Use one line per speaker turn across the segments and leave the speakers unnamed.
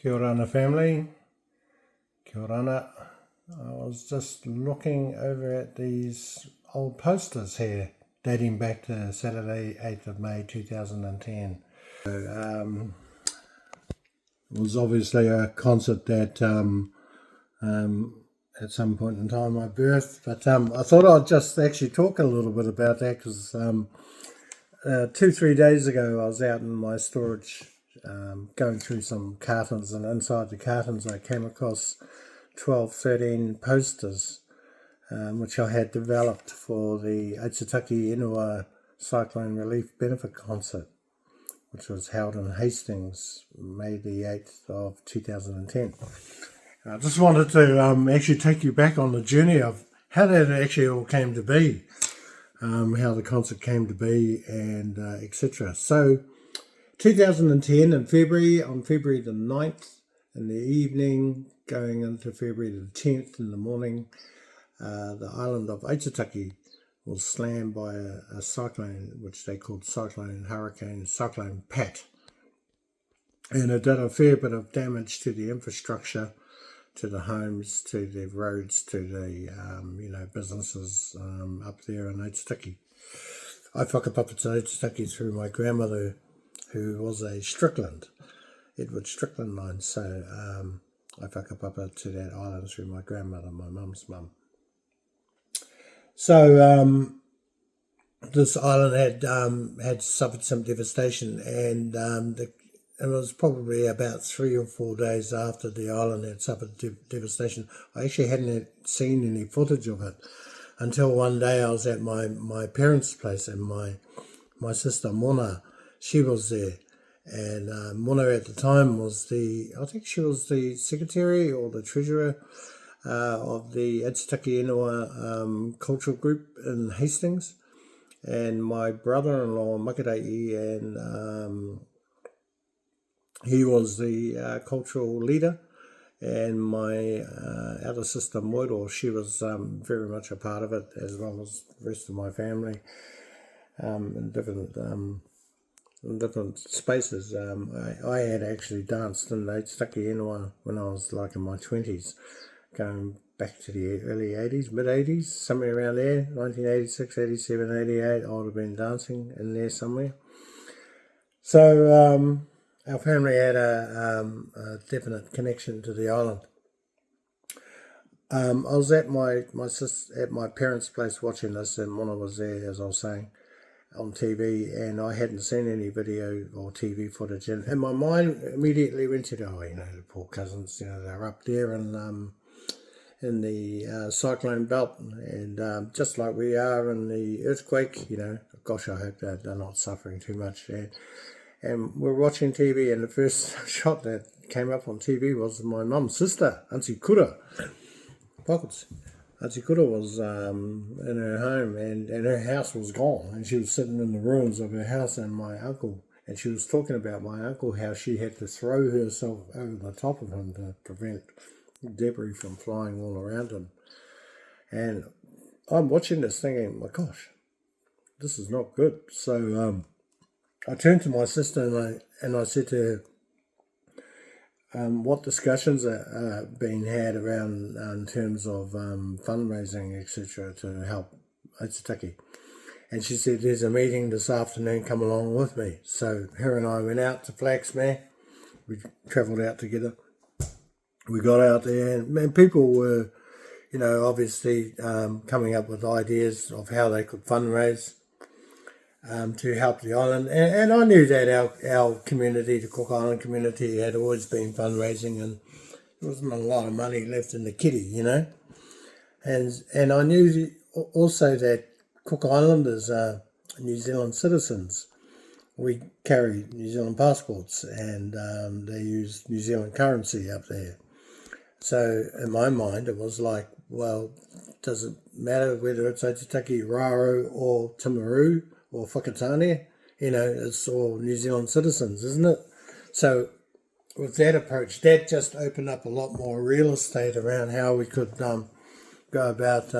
Kia orana family, kia orana. I was just looking over at these old posters here dating back to Saturday 8th of May 2010. It was obviously a concert that at some point in time I birthed, but I thought I'd just actually talk a little bit about that because 2-3 days ago I was out in my storage going through some cartons, and inside the cartons I came across 13 posters which I had developed for the Aitutaki Cyclone Relief Benefit Concert, which was held in Hastings, May the 8th of 2010. I just wanted to actually take you back on the journey of how that actually all came to be, how the concert came to be, and etc. So 2010 in February, on February the 9th in the evening, going into February the 10th in the morning, the island of Aitutaki was slammed by a cyclone, which they called Cyclone Pat. And it did a fair bit of damage to the infrastructure, to the homes, to the roads, to the businesses up there in Aitutaki. I whakapapa to Aitutaki through my grandmother, who was a Strickland, Edward Strickland line. So I whakapapa to that island through my grandmother, my mum's mum. So this island had suffered some devastation, and it was probably about 3 or 4 days after the island had suffered devastation. I actually hadn't seen any footage of it until one day I was at my parents' place, and my sister Mona, she was there. And Mona at the time was I think she was the secretary or the treasurer of the Aitutaki cultural group in Hastings. And my brother-in-law, Makarei, and he was the cultural leader. And my elder sister, Moiro, she was very much a part of it, as well as the rest of my family in different spaces. I had actually danced in Aitutaki when I was like in my 20s, going back to the early 80s, mid-80s, somewhere around there, 1986, 87, 88, I would have been dancing in there somewhere. So our family had a definite connection to the island. I was at my parents' place watching this, and Mona was there, as I was saying, on TV, and I hadn't seen any video or TV footage, and my mind immediately went to, the poor cousins, they're up there in the cyclone belt, and just like we are in the earthquake, gosh, I hope that they're not suffering too much. And we're watching TV, and the first shot that came up on TV was my mum's sister, Auntie Kura. Pockets. Auntie Kura was in her home, and her house was gone, and she was sitting in the ruins of her house, and my uncle, and she was talking about my uncle, how she had to throw herself over the top of him to prevent debris from flying all around him. And I'm watching this thinking, my gosh, this is not good. So I turned to my sister and I said to her, what discussions are being had around in terms of fundraising, etc., to help Aitutaki? And she said, there's a meeting this afternoon, come along with me. So her and I went out to Flaxmere. We travelled out together. We got out there, and people were, obviously coming up with ideas of how they could fundraise to help the island. And I knew that our community, the Cook Island community, had always been fundraising, and there wasn't a lot of money left in the kitty, And I knew also that Cook Islanders are New Zealand citizens. We carry New Zealand passports, and they use New Zealand currency up there. So in my mind, it was like, well, does it matter whether it's Aitutaki, Raro, or Timaru, or Whakatane? It's all New Zealand citizens, isn't it? So with that approach, that just opened up a lot more real estate around how we could go about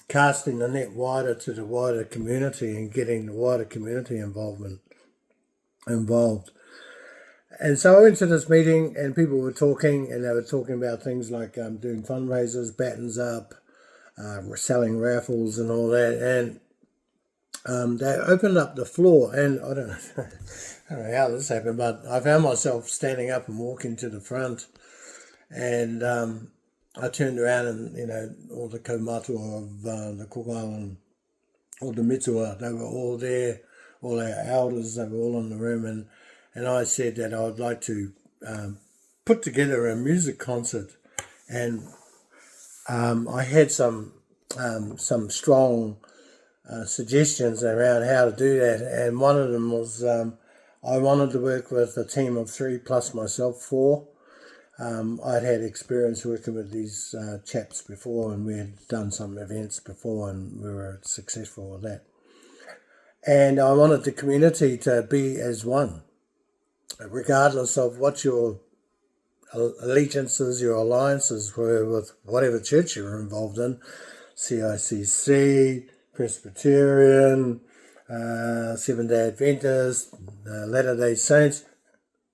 casting the net wider to the wider community and getting the wider community involved. And so I went to this meeting, and people were talking, and they were talking about things like doing fundraisers, battens up, selling raffles and all that. And they opened up the floor, and I don't know how this happened, but I found myself standing up and walking to the front, and I turned around, and all the kaumatua of the Cook Island, all the mitua, they were all there, all our elders, they were all in the room, and I said that I would like to put together a music concert, and I had some strong suggestions around how to do that, and one of them was I wanted to work with a team of 3 plus myself, 4. I'd had experience working with these chaps before, and we had done some events before, and we were successful with that. And I wanted the community to be as one, regardless of what your allegiances, your alliances were with whatever church you were involved in, CICC, Presbyterian, Seventh-day Adventist, Latter-day Saints.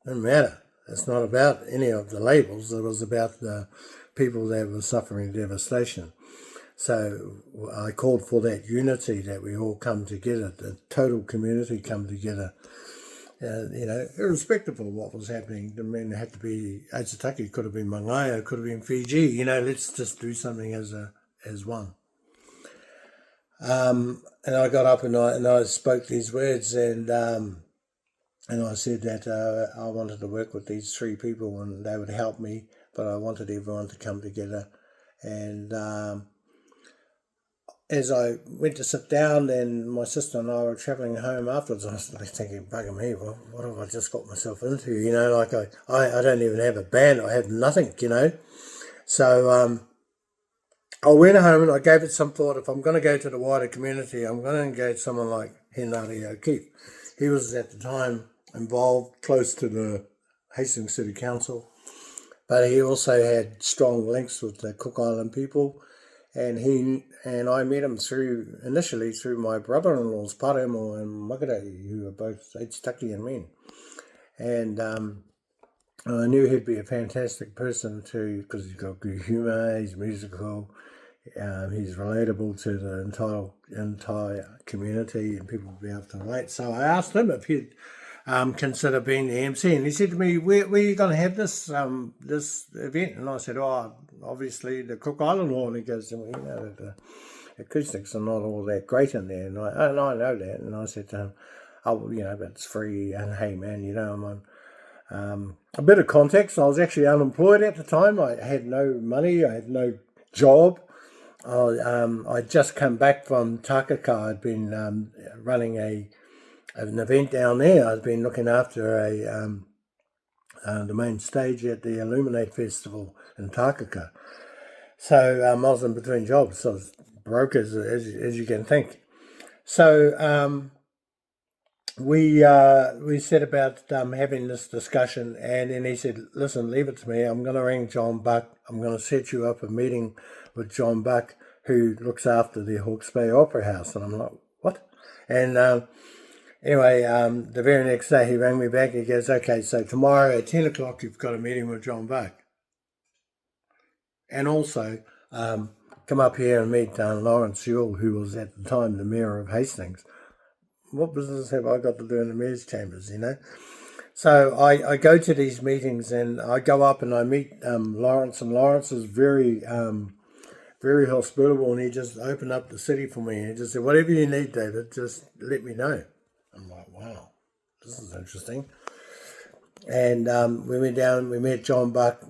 Doesn't matter. It's not about any of the labels. It was about the people that were suffering devastation. So I called for that unity, that we all come together, the total community come together, irrespective of what was happening. I mean, it had to be Aitutaki, it could have been Mangaia, it could have been Fiji. Let's just do something as one. And I got up and I spoke these words, and I said that I wanted to work with these 3 people, and they would help me, but I wanted everyone to come together. And as I went to sit down, then my sister and I were travelling home afterwards. I was thinking, bugger me, well, what have I just got myself into? I don't even have a band. I have nothing, So I went home and I gave it some thought. If I'm going to go to the wider community, I'm going to engage someone like Ngaro Hape. He was at the time involved close to the Hastings City Council, but he also had strong links with the Cook Island people. And I met him initially through my brother-in-laws, Paremo and Makarei, who are both Aitutakian men. And I knew he'd be a fantastic person because he's got good humour, he's musical, he's relatable to the entire community, and people would be able to relate. So I asked him if he'd consider being the MC, and he said to me, where are you going to have this event? And I said, obviously the Cook Island Hall. And he goes, the acoustics are not all that great in there, and I know that. And I said to him, but it's free, and hey man, I'm on a bit of context. I was actually unemployed at the time. I had no money, I had no job. I'd just come back from Takaka. I'd been running an event down there. I'd been looking after the main stage at the Illuminate Festival in Takaka. So I was in between jobs. So I was broke as you can think. So we set about having this discussion, and then he said, listen, leave it to me. I'm going to ring John Buck. I'm going to set you up a meeting with John Buck, who looks after the Hawke's Bay Opera House. And I'm like, what? And anyway, the very next day he rang me back. He goes, okay, so tomorrow at 10 o'clock you've got a meeting with John Buck. And also come up here and meet Lawrence Yule, who was at the time the Mayor of Hastings. What business have I got to do in the Mayor's Chambers, So I go to these meetings, and I go up and I meet Lawrence, and Lawrence is very hospitable, and he just opened up the city for me. He just said, whatever you need, David, just let me know. I'm like, wow, this is interesting. And we went down, we met John Buck,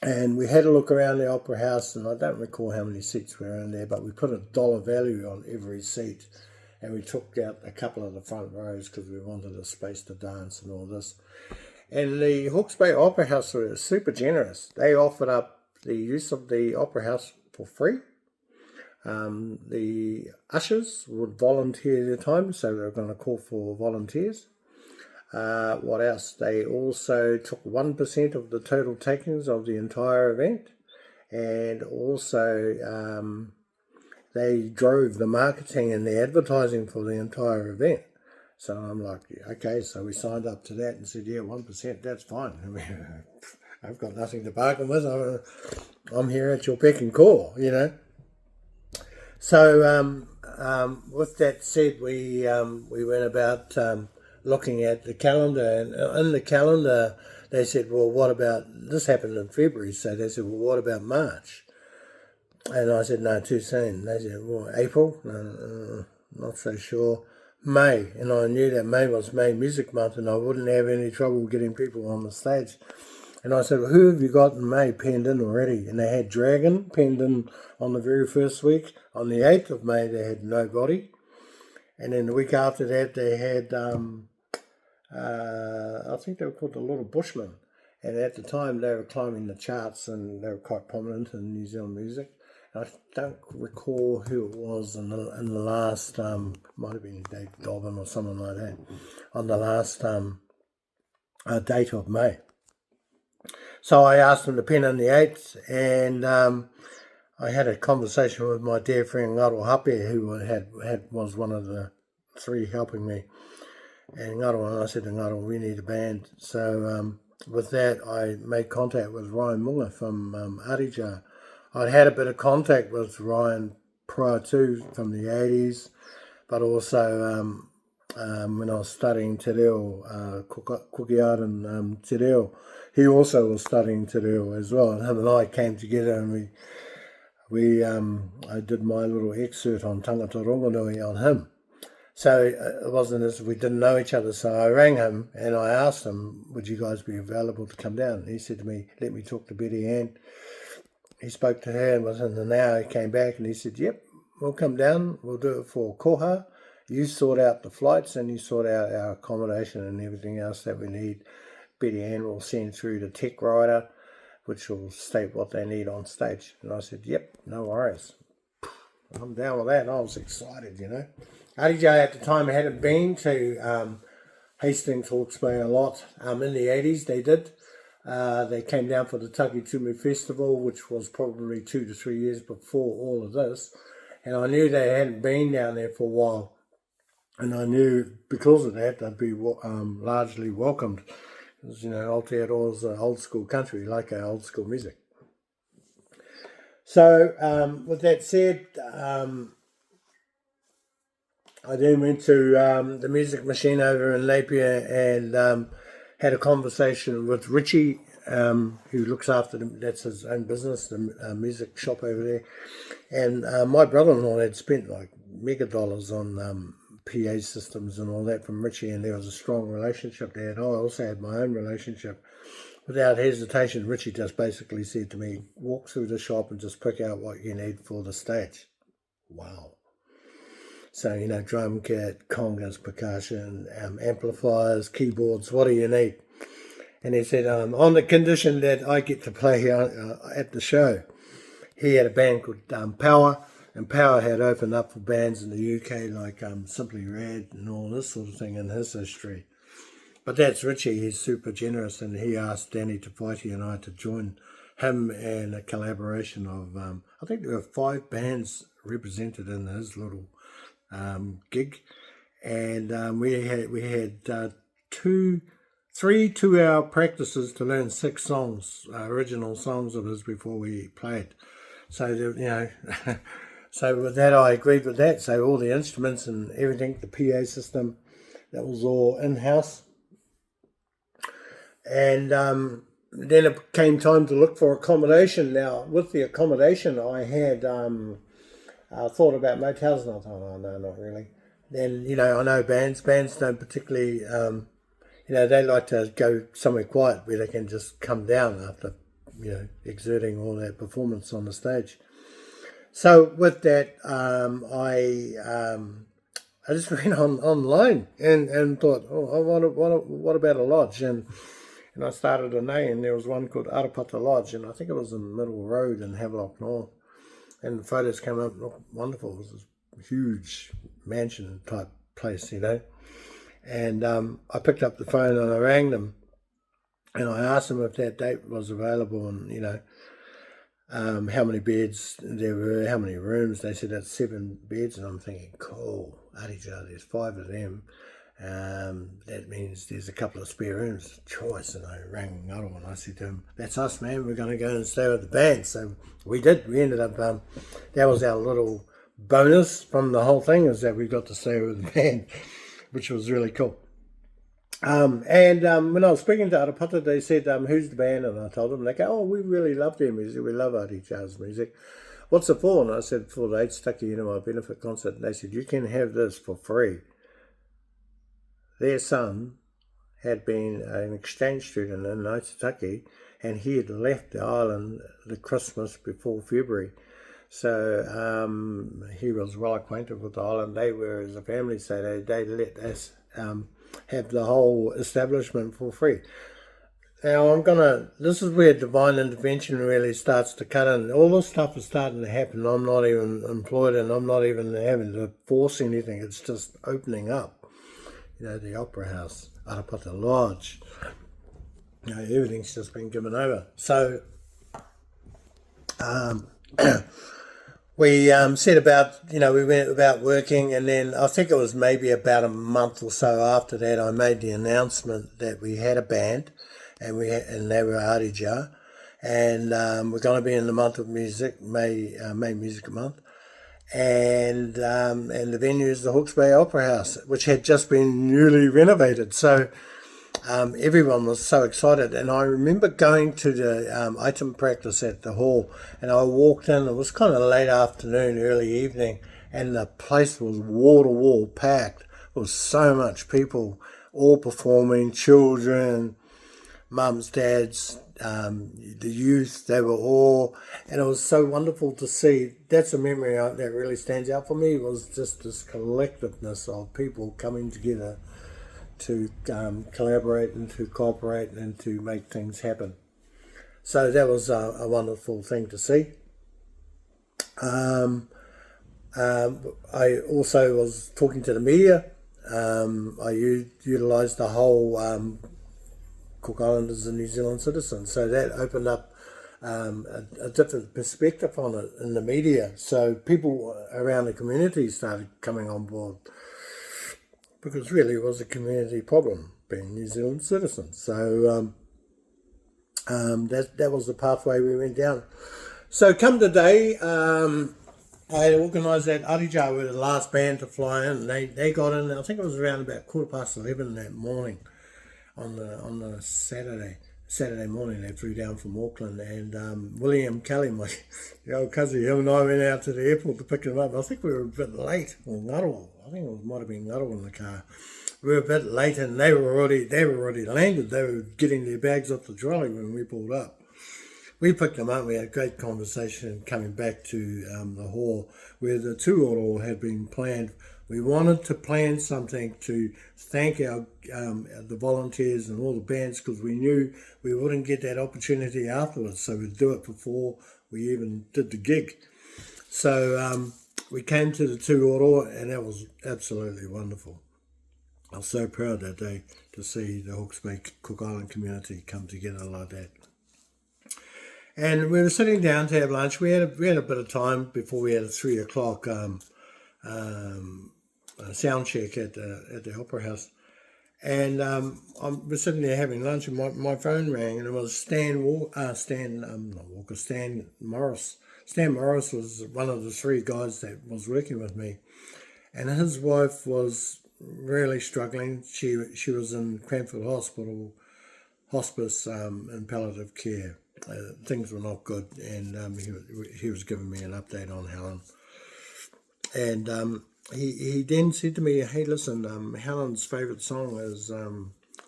and we had a look around the Opera House, and I don't recall how many seats were in there, but we put $1 value on every seat, and we took out a couple of the front rows because we wanted a space to dance and all this. And the Hawke's Bay Opera House were super generous. They offered up the use of the Opera House for free. The ushers would volunteer their time, so they were going to call for volunteers. What else? They also took 1% of the total takings of the entire event, and also they drove the marketing and the advertising for the entire event. So I'm like, okay, so we signed up to that and said, yeah, 1%, that's fine. I mean, I've got nothing to bargain with. I'm here at your beck and call, you know. So with that said, we went about looking at the calendar, and in the calendar they said, well, what about, this happened in February, so they said, well, what about March? And I said, no, too soon. They said, well, April? Not so sure. May, and I knew that May was May Music Month and I wouldn't have any trouble getting people on the stage. And I said, well, who have you got in May penned in already? And they had Dragon penned in on the very first week. On the 8th of May, they had Nobody. And then the week after that, they had, I think they were called the Little Bushmen. And at the time, they were climbing the charts and they were quite prominent in New Zealand music. I don't recall who it was in the last, might have been Dave Dobbin or someone like that, on the last date of May. So I asked them to pen in the 8th, and I had a conversation with my dear friend Ngaro Hape, who was one of the three helping me. And I said to Ngaro, we need a band. So with that, I made contact with Ryan Munga from Ardijah. I'd had a bit of contact with Ryan prior to, from the 80s, but also when I was studying Te Reo, Cookie Art and Te Reo, he also was studying Te Reo as well. And him and I came together and I did my little excerpt on Tangata Rongonui on him. So it wasn't as if we didn't know each other. So I rang him and I asked him, would you guys be available to come down? And he said to me, let me talk to Betty Ann. He spoke to her and within an hour he came back and he said, yep, we'll come down, we'll do it for Koha. You sort out the flights and you sort out our accommodation and everything else that we need. Betty Ann will send through the tech rider, which will state what they need on stage. And I said, yep, no worries. I'm down with that. I was excited, you know. Ardijah at the time hadn't been to Hastings Hawke's Bay a lot. In the 80s they did. They came down for the Takitumu Festival, which was probably 2 to 3 years before all of this. And I knew they hadn't been down there for a while. And I knew because of that, they'd be largely welcomed. Because, you know, Aotearoa's an old school country, like our old school music. So, with that said, I then went to the Music Machine over in Napier and had a conversation with Richie, who looks after that's his own business, the music shop over there. And my brother-in-law had spent like mega dollars on PA systems and all that from Richie, and there was a strong relationship there. And I also had my own relationship. Without hesitation, Richie just basically said to me, walk through the shop and just pick out what you need for the stage. Wow. So, you know, drum kit, congas, percussion, amplifiers, keyboards, what do you need? And he said, on the condition that I get to play at the show. He had a band called Power, and Power had opened up for bands in the UK like Simply Red and all this sort of thing in his history. But that's Richie, he's super generous, and he asked Danny Tafiti and I to join him in a collaboration of, I think there were 5 bands represented in his little gig, and we had 3 2-hour practices to learn 6 songs, original songs of his before we played. So, you know, so with that I agreed with that. So all the instruments and everything, the PA system, that was all in-house. And then it came time to look for accommodation. Now, with the accommodation, I had thought about motels, and I thought, oh, no, not really. Then, you know, I know bands don't particularly, you know, they like to go somewhere quiet where they can just come down after, you know, exerting all that performance on the stage. So with that, I just went online and thought, oh, what about a lodge? And I started a name, and there was one called Arapata Lodge, and I think it was in Middle Road in Havelock North. And the photos came up, looked wonderful. It was this huge mansion type place, you know. And I picked up the phone and I rang them, and I asked them if that date was available, and, you know, how many beds there were, how many rooms. They said that's 7 beds, and I'm thinking, cool, Ardijah, there's 5 of them. That means there's a couple of spare rooms choice. And I rang Ngaro and I said to him, that's us, man, we're going to go and stay with the band. So we did. We ended up, that was our little bonus from the whole thing, is that we got to stay with the band, which was really cool. When I was speaking to Arapata, they said, who's the band? And I told them, they go, oh, we really love their music. We love Ardijah's music. What's it for? And I said, for the Aitutaki Benefit Concert. And they said, you can have this for free. Their son had been an exchange student in Aitutaki, and he had left the island the Christmas before February. So he was well acquainted with the island. They were, as a family, so they let us have the whole establishment for free. Now this is where divine intervention really starts to cut in. All this stuff is starting to happen. I'm not even employed and I'm not even having to force anything. It's just opening up. The Opera House, Arapata Lodge, everything's just been given over. So we set about, we went about working, and then I think it was maybe about a month or so after that I made the announcement that we had a band, and they were Ardijah, and we're going to be in the month of music, May Music Month. And the venue is the Hawke's Bay Opera House, which had just been newly renovated. So everyone was so excited. And I remember going to the item practice at the hall, and I walked in. It was kind of late afternoon, early evening, and the place was wall-to-wall packed. There was so much people, all performing, children, mums, dads, the youth, they were all, and it was so wonderful to see. That's a memory that really stands out for me, was just this collectiveness of people coming together to collaborate and to cooperate and to make things happen. So that was a wonderful thing to see. I also was talking to the media. I utilised the whole Cook Islanders and New Zealand citizens, so that opened up a different perspective on it in the media. So people around the community started coming on board, because really it was a community problem, being New Zealand citizens. So that was the pathway we went down. So come today, I had organised that. Ardijah were the last band to fly in. They got in, I think it was around about 11:15 that morning. On the Saturday morning, they flew down from Auckland, and William Kelly, my old cousin, him and I went out to the airport to pick them up. I think we were a bit late, or Ngaro. I think it might have been Ngaro in the car. We were a bit late, and they were already landed. They were getting their bags off the trolley when we pulled up. We picked them up. We had a great conversation coming back to the hall where the tūroro had been planned. We wanted to plan something to thank the volunteers and all the bands, because we knew we wouldn't get that opportunity afterwards, so we'd do it before we even did the gig. So we came to the tūroro, and that was absolutely wonderful. I was so proud that day to see the Hawke's Bay Cook Island community come together like that. And we were sitting down to have lunch. We had a bit of time before we had a 3 o'clock sound check at the Opera House, and we're sitting there having lunch, and my phone rang, and it was Stan Morris. Stan Morris was one of the 3 guys that was working with me, and his wife was really struggling. She was in Cranford Hospital, hospice, and palliative care. Things were not good, and he was giving me an update on Helen, and he then said to me, hey, listen, Helen's favourite song is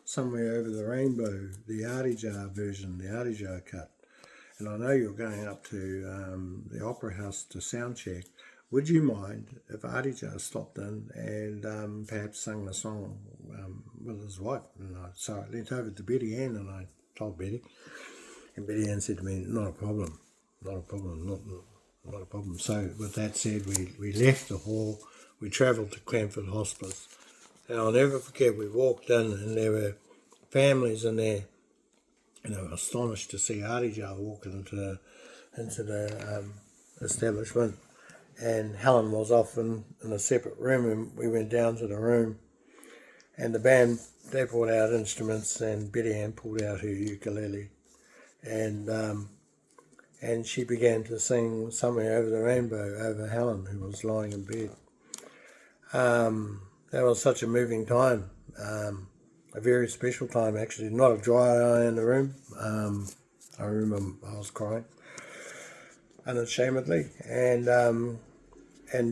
Somewhere Over the Rainbow, the Ardijah version, the Ardijah cut. And I know you're going up to the Opera House to sound check. Would you mind if Ardijah stopped in and perhaps sang the song with his wife? And so I leant over to Betty Ann and I told Betty. And Betty Ann said to me, not a problem. So with that said, we left the hall. We travelled to Cranford Hospice, and I'll never forget, we walked in and there were families in there, and they were astonished to see Ardijah walk into the establishment, and Helen was off in a separate room, and we went down to the room, And the band, they brought out instruments, and Betty Ann pulled out her ukulele, and she began to sing Somewhere Over the Rainbow over Helen, who was lying in bed. That was such a moving time, a very special time actually, not a dry eye in the room. I remember I was crying unashamedly, and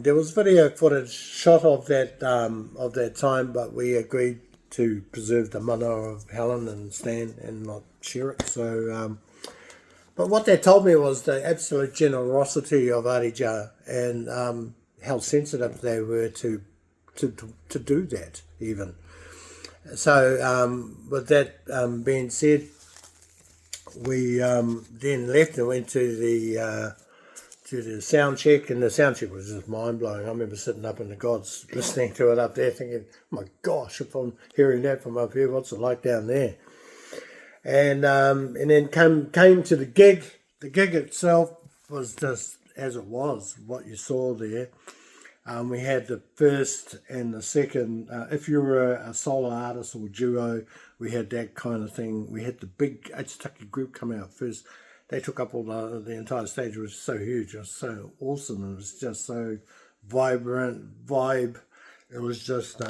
there was video footage shot of that time, but we agreed to preserve the mana of Helen and Stan and not share it. So, but what they told me was the absolute generosity of Ardijah, and how sensitive they were to do that even. So, with that being said, we then left and went to the sound check, and the sound check was just mind blowing. I remember sitting up in the gods listening to it up there, thinking, "Oh my gosh, if I'm hearing that from up here, what's it like down there?" And then came to the gig. The gig itself was just as it was, what you saw there. We had the first and the second. If you were a solo artist or duo, we had that kind of thing. We had the big Aitutaki group come out first. They took up all the entire stage. It was so huge. It was so awesome. It was just so vibrant, vibe. It was just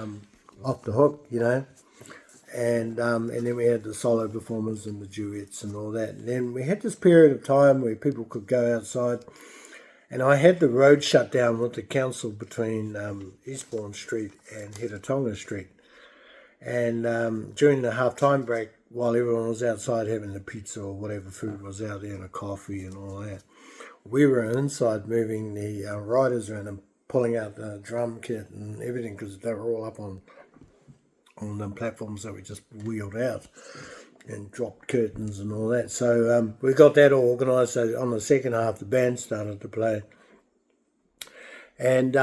off the hook, you know. And then we had the solo performers and the duets and all that. And then we had this period of time where people could go outside. And I had the road shut down with the council between Eastbourne Street and Hitatonga Street. And during the half-time break, while everyone was outside having the pizza or whatever food was out there and a coffee and all that, we were inside moving the riders around and pulling out the drum kit and everything, because they were all up on the platforms that we just wheeled out and dropped curtains and all that. So we got that all organised. So on the second half, the band started to play. And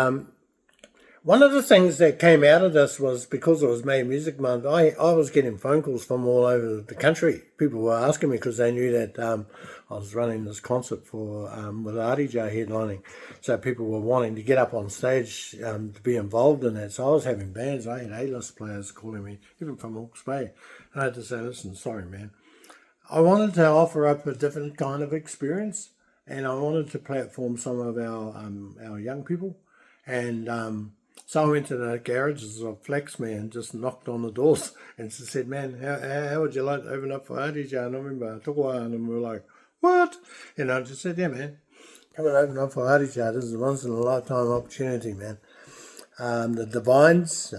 one of the things that came out of this was, because it was May Music Month, I was getting phone calls from all over the country. People were asking me because they knew that I was running this concert for with Ardijah headlining. So people were wanting to get up on stage to be involved in that. So I was having bands. I had A-list players calling me, even from Hawke's Bay. And I had to say, listen, sorry, man. I wanted to offer up a different kind of experience, and I wanted to platform some of our young people. And so I went to the garages of Flaxman and just knocked on the doors and said, man, how would you like to open up for Ardijah? And I remember Tukuwa, and we were like, what? And I just said, yeah, man, come and open up for Ardijah. This is a once-in-a-lifetime opportunity, man. The Divines,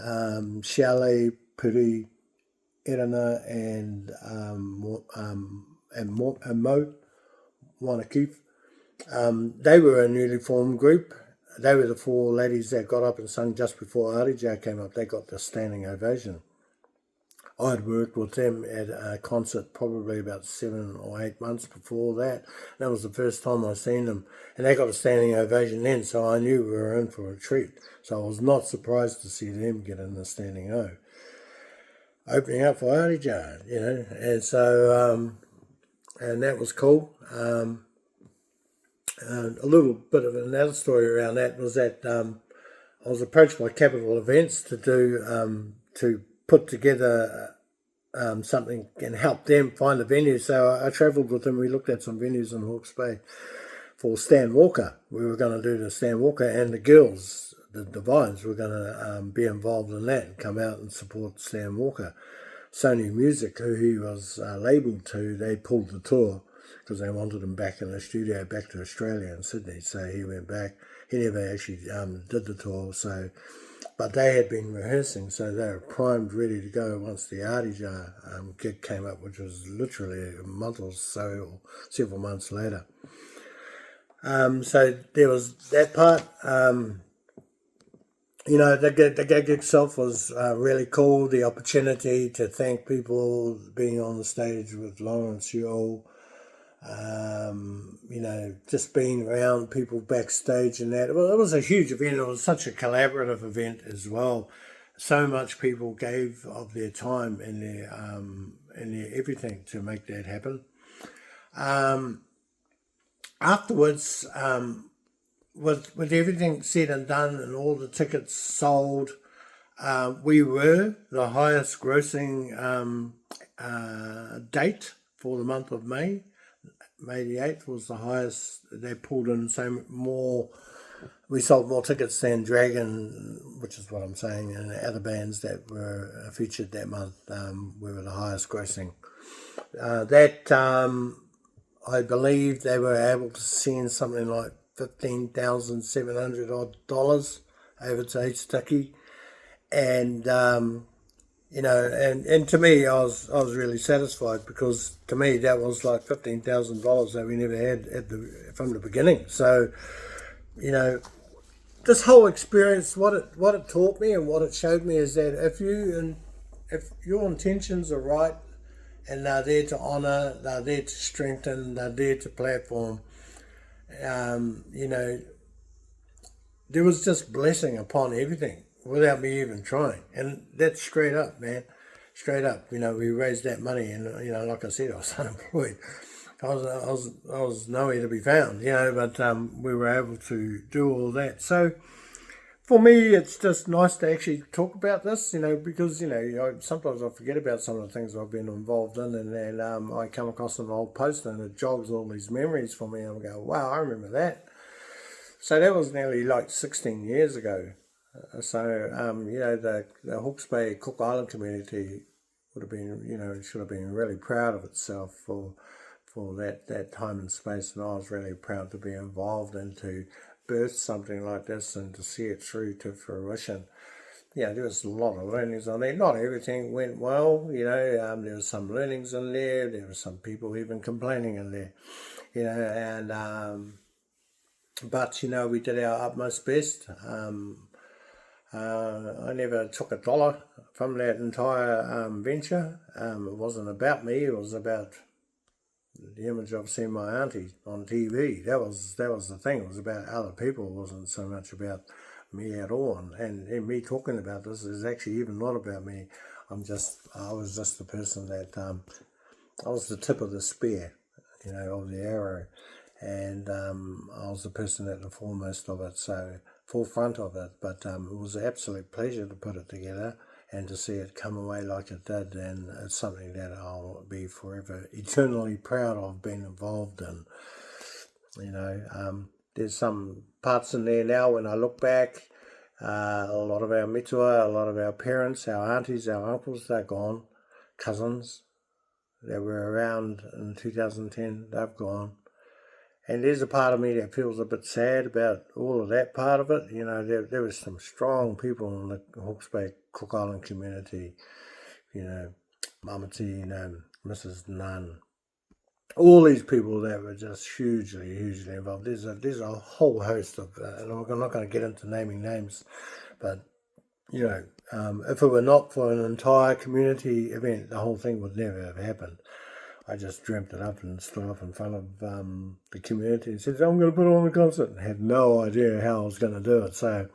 Shale, Puri, Irana, and Mo Wanakif, they were a newly formed group. They were the four ladies that got up and sung just before Ardijah came up. They got the standing ovation. I'd worked with them at a concert probably about 7 or 8 months before that. That was the first time I seen them. And they got a standing ovation then, so I knew we were in for a treat. So I was not surprised to see them get in the standing O. Opening up for Ardijah, you know. And so, and that was cool. A little bit of another story around that was that I was approached by Capital Events to put together something and help them find a venue. So I travelled with them. We looked at some venues in Hawke's Bay for Stan Walker. We were going to do the Stan Walker, and the girls, the Divines, were going to be involved in that and come out and support Stan Walker. Sony Music, who he was labelled to, they pulled the tour, because they wanted him back in the studio, back to Australia and Sydney. So he went back. He never actually did the tour. So, but they had been rehearsing, so they were primed, ready to go once the Ardijah gig came up, which was literally a month or so, or several months later. So there was that part. You know, the gig itself was really cool. The opportunity to thank people, being on the stage with Lawrence Yule. You know, just being around people backstage and that. Well, it was a huge event. It was such a collaborative event as well. So much people gave of their time and their everything to make that happen. Afterwards, with everything said and done and all the tickets sold, We were the highest grossing date for the month of May. May the 8th was the highest. They pulled in more. We sold more tickets than Dragon, which is what I'm saying, and other bands that were featured that month. We were the highest grossing. I believe they were able to send something like $15,700 odd over to Aitutaki, and and to me, I was really satisfied, because to me that was like $15,000 that we never had from the beginning. So, this whole experience, what it taught me and what it showed me is that if your intentions are right, and they're there to honour, they're there to strengthen, they're there to platform, there was just blessing upon everything without me even trying. And that's straight up, man. Straight up. We raised that money, and like I said, I was unemployed. I was nowhere to be found, but we were able to do all that. So for me, it's just nice to actually talk about this, because, sometimes I forget about some of the things I've been involved in, and I come across an old post and it jogs all these memories for me, and I go, wow, I remember that. So that was nearly like 16 years ago. So, the Hawke's Bay Cook Island community would have been, should have been really proud of itself for that time and space, and I was really proud to be involved and to birth something like this and to see it through to fruition. There was a lot of learnings on there. Not everything went well, there was some learnings in there. There were some people even complaining in there, but we did our utmost best. I never took $1 from that entire venture. It wasn't about me. It was about the image I've seen my auntie on TV. That was the thing. It was about other people. It wasn't so much about me at all. And me talking about this is actually even not about me. I was just the person that I was the tip of the spear, of the arrow, and I was the person at the foremost of it, so forefront of it. But it was an absolute pleasure to put it together and to see it come away like it did, and it's something that I'll be forever eternally proud of being involved in. There's some parts in there now when I look back. A lot of our mitua, a lot of our parents, our aunties, our uncles, they're gone. Cousins that were around in 2010, they've gone. And there's a part of me that feels a bit sad about all of that part of it. There was some strong people in the Hawke's Bay Cook Island community. Mamati, Mrs. Nunn. All these people that were just hugely, hugely involved. There's a whole host of, and I'm not going to get into naming names, but if it were not for an entire community event, the whole thing would never have happened. I just dreamt it up and stood up in front of the community and said, I'm going to put on a concert, and had no idea how I was going to do it. So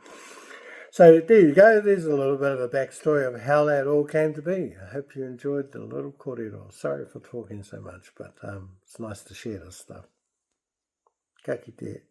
there you go. There's a little bit of a backstory of how that all came to be. I hope you enjoyed the little kōrero. Sorry for talking so much, but it's nice to share this stuff. Ka kite.